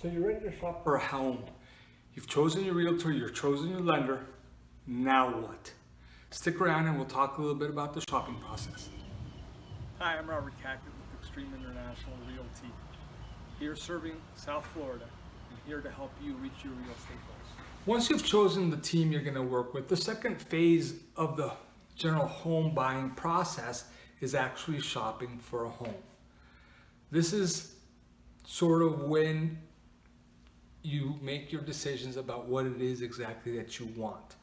So you're ready to shop for a home. You've chosen your realtor, you've chosen your lender. Now what? Stick around and we'll talk a little bit about the shopping process. Hi, I'm Robert Cackett with Xtreme International Realty. Here serving South Florida and here to help you reach your real estate goals. Once you've chosen the team you're going to work with, the second phase of the general home buying process is actually shopping for a home. This is sort of when you make your decisions about what it is exactly that you want.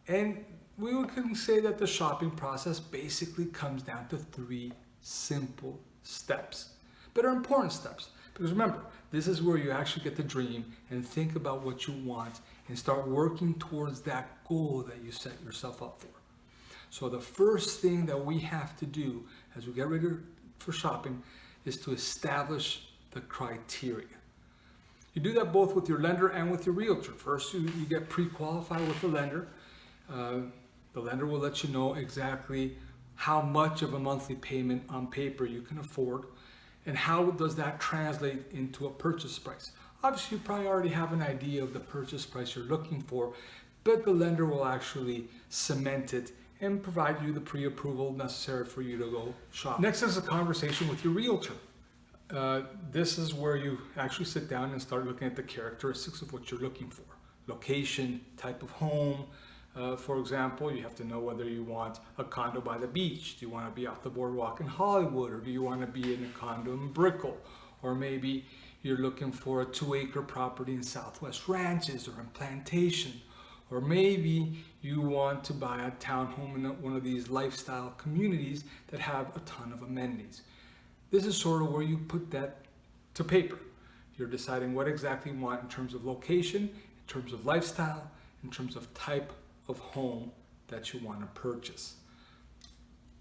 And we can say that the shopping process basically comes down to 3 simple steps, but are important steps. Because remember, this is where you actually get to dream and think about what you want and start working towards that goal that you set yourself up for. So the first thing that we have to do as we get ready for shopping is to establish the criteria. You do that both with your lender and with your realtor. First, you get pre-qualified with the lender. The lender will let you know exactly how much of a monthly payment on paper you can afford and how does that translate into a purchase price. Obviously, you probably already have an idea of the purchase price you're looking for, but the lender will actually cement it and provide you the pre-approval necessary for you to go shop. Next is a conversation with your realtor. This is where you actually sit down and start looking at the characteristics of what you're looking for. Location, type of home. For example, you have to know whether you want a condo by the beach. Do you want to be off the boardwalk in Hollywood, or do you want to be in a condo in Brickell? Or maybe you're looking for a 2-acre property in Southwest Ranches or in Plantation. Or maybe you want to buy a townhome in one of these lifestyle communities that have a ton of amenities. This is sort of where you put that to paper. You're deciding what exactly you want in terms of location, in terms of lifestyle, in terms of type of home that you want to purchase.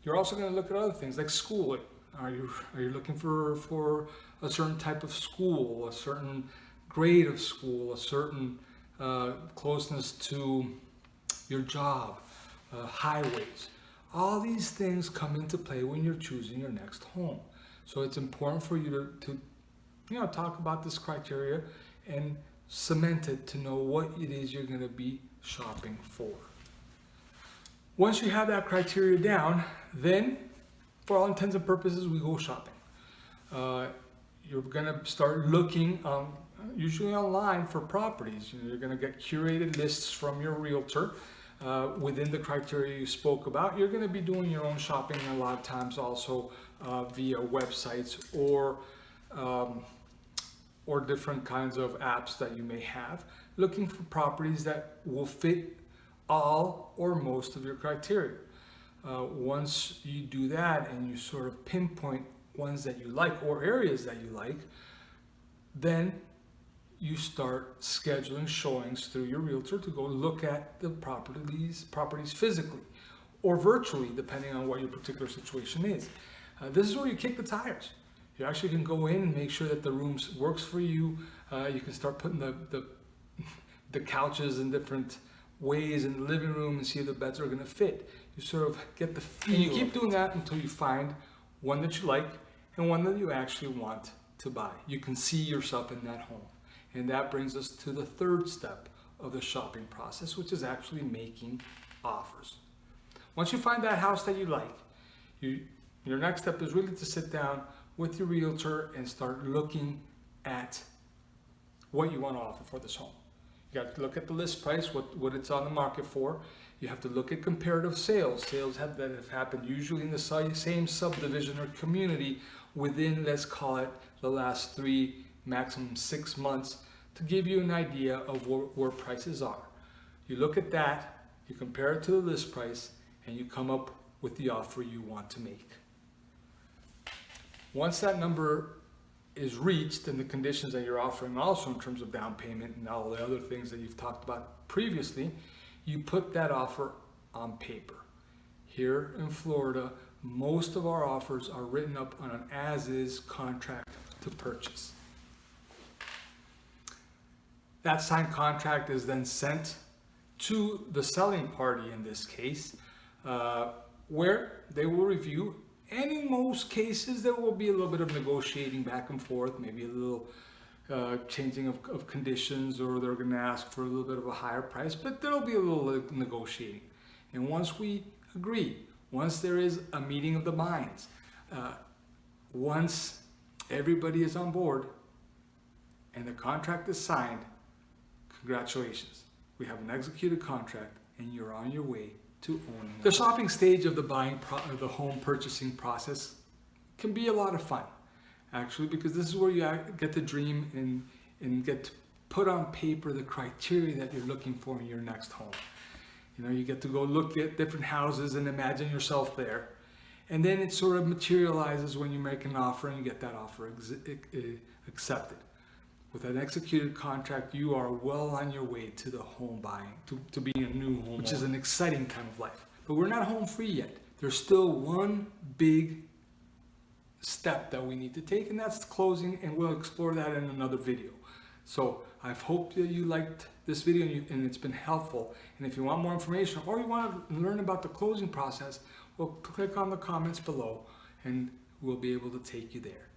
You're also going to look at other things like schooling. Are you looking for a certain type of school, a certain grade of school, a certain closeness to your job, highways? All these things come into play when you're choosing your next home. So it's important for you to talk about this criteria and cement it to know what it is you're going to be shopping for. Once you have that criteria down, then for all intents and purposes, we go shopping. You're going to start looking usually online for properties. You're going to get curated lists from your realtor within the criteria you spoke about. You're going to be doing your own shopping a lot of times also via websites or different kinds of apps that you may have, looking for properties that will fit all or most of your criteria. Once you do that and you sort of pinpoint ones that you like or areas that you like, then you start scheduling showings through your realtor to go look at the properties physically or virtually, depending on what your particular situation is. This is where you kick the tires. You actually can go in and make sure that the room works for you. You can start putting the couches in different ways in the living room and see if the beds are going to fit. You sort of get the feel. And you keep doing that until you find one that you like and one that you actually want to buy. You can see yourself in that home. And that brings us to the third step of the shopping process, which is actually making offers. Once you find that house that you like, your next step is really to sit down with your realtor and start looking at what you want to offer for this home. You got to look at the list price, what it's on the market for. You have to look at comparative sales that have happened usually in the same subdivision or community within, let's call it, the last 3, maximum 6 months, to give you an idea of where prices are. You look at that, you compare it to the list price, and you come up with the offer you want to make. Once that number is reached and the conditions that you're offering also in terms of down payment and all the other things that you've talked about previously, you put that offer on paper. Here in Florida, most of our offers are written up on an as-is contract to purchase. That signed contract is then sent to the selling party in this case, where they will review. And in most cases, there will be a little bit of negotiating back and forth, maybe a little changing of conditions, or they're going to ask for a little bit of a higher price, but there'll be a little negotiating. And once we agree, once there is a meeting of the minds, once everybody is on board and the contract is signed, congratulations. We have an executed contract and you're on your way to owning it. The shopping stage of the the home purchasing process can be a lot of fun, actually, because this is where you get to dream and get to put on paper the criteria that you're looking for in your next home. You know, you get to go look at different houses and imagine yourself there. And then it sort of materializes when you make an offer and you get that offer accepted. With an executed contract, you are well on your way to the home buying, to being a new home, which is an exciting time of life. But we're not home free yet. There's still one big step that we need to take, and that's closing, and we'll explore that in another video. So I hope that you liked this video and it's been helpful. And if you want more information or you want to learn about the closing process, well, click on the comments below and we'll be able to take you there.